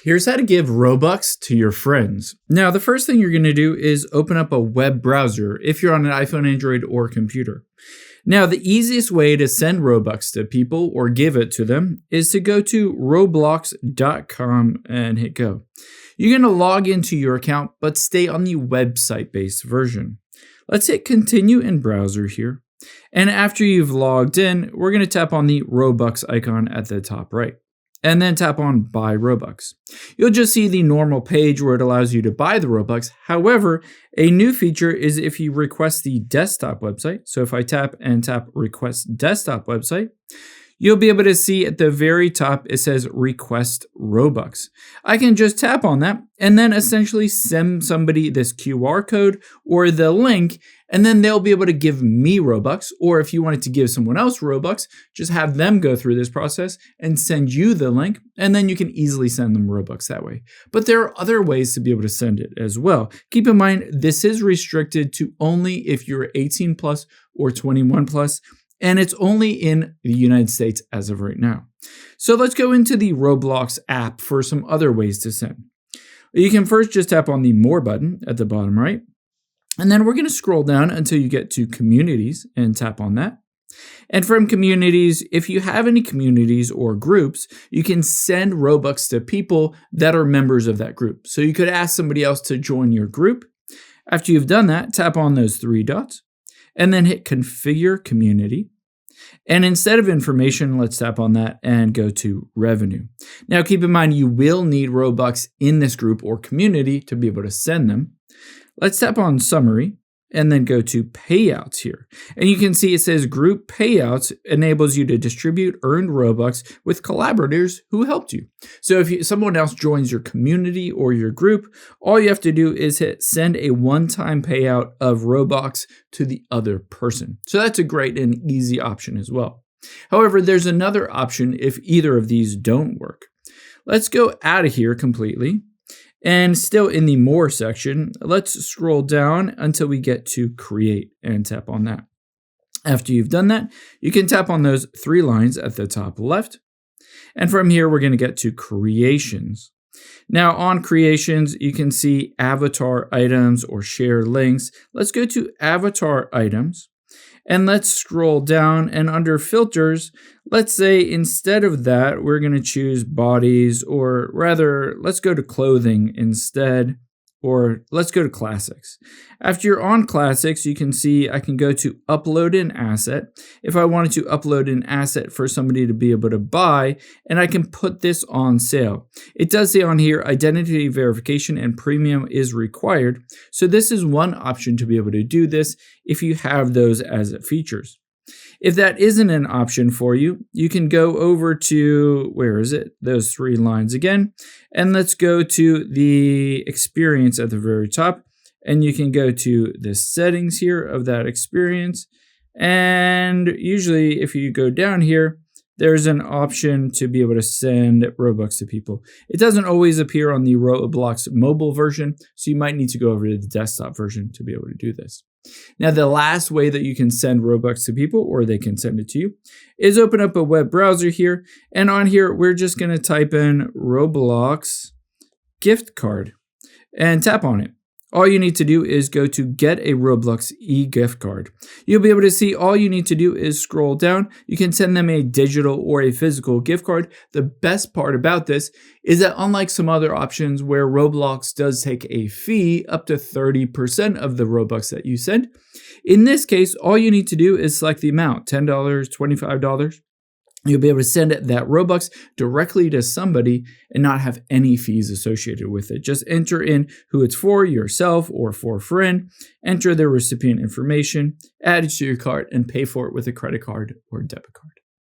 Here's how to give Robux to your friends. Now, the first thing you're going to do is open up a web browser if you're on an iPhone, Android, or computer. Now, the easiest way to send Robux to people or give it to them is to go to roblox.com and hit go. You're going to log into your account, but stay on the website-based version. Let's hit continue in browser here. And after you've logged in, we're going to tap on the Robux icon at the top right. And then tap on Buy Robux. You'll just see the normal page where it allows you to buy the Robux. However, a new feature is if you request the desktop website. So if I tap Request Desktop Website, you'll be able to see at the very top, it says Request Robux. I can just tap on that and then essentially send somebody this QR code or the link, and then they'll be able to give me Robux. Or if you wanted to give someone else Robux, just have them go through this process and send you the link, and then you can easily send them Robux that way. But there are other ways to be able to send it as well. Keep in mind, this is restricted to only if you're 18 plus or 21 plus. And it's only in the United States as of right now. So let's go into the Roblox app for some other ways to send. You can first just tap on the More button at the bottom right. And then we're going to scroll down until you get to Communities and tap on that. And from Communities, if you have any communities or groups, you can send Robux to people that are members of that group. So you could ask somebody else to join your group. After you've done that, tap on those three dots and then hit Configure Community. And instead of information, let's tap on that and go to revenue. Now, keep in mind, you will need Robux in this group or community to be able to send them. Let's tap on summary and then go to payouts here. And you can see it says group payouts enables you to distribute earned Robux with collaborators who helped you. So if someone else joins your community or your group, all you have to do is hit send a one-time payout of Robux to the other person. So that's a great and easy option as well. However, there's another option if either of these don't work. Let's go out of here completely. And still in the More section, let's scroll down until we get to Create and tap on that. After you've done that, you can tap on those three lines at the top left. And from here, we're going to get to Creations. Now on Creations, you can see Avatar Items or Share Links. Let's go to Avatar Items. And let's scroll down, and under filters, let's say instead of that, we're going to choose bodies, or rather, let's go to clothing instead, or let's go to classics. After you're on classics, you can see I can go to upload an asset. If I wanted to upload an asset for somebody to be able to buy, and I can put this on sale. It does say on here, identity verification and premium is required. So this is one option to be able to do this if you have those as features. If that isn't an option for you, you can go over to, where is it? Those three lines again. And let's go to the experience at the very top. And you can go to the settings here of that experience. And usually if you go down here, there's an option to be able to send Robux to people. It doesn't always appear on the Roblox mobile version, so you might need to go over to the desktop version to be able to do this. Now, the last way that you can send Robux to people, or they can send it to you, is open up a web browser here. And on here, we're just going to type in Roblox gift card and tap on it. All you need to do is go to get a Roblox e-gift card. You'll be able to see all you need to do is scroll down. You can send them a digital or a physical gift card. The best part about this is that unlike some other options where Roblox does take a fee up to 30% of the Robux that you send, in this case, all you need to do is select the amount, $10, $25. You'll be able to send that Robux directly to somebody and not have any fees associated with it. Just enter in who it's for, yourself or for a friend, enter the recipient information, add it to your cart, and pay for it with a credit card or debit card.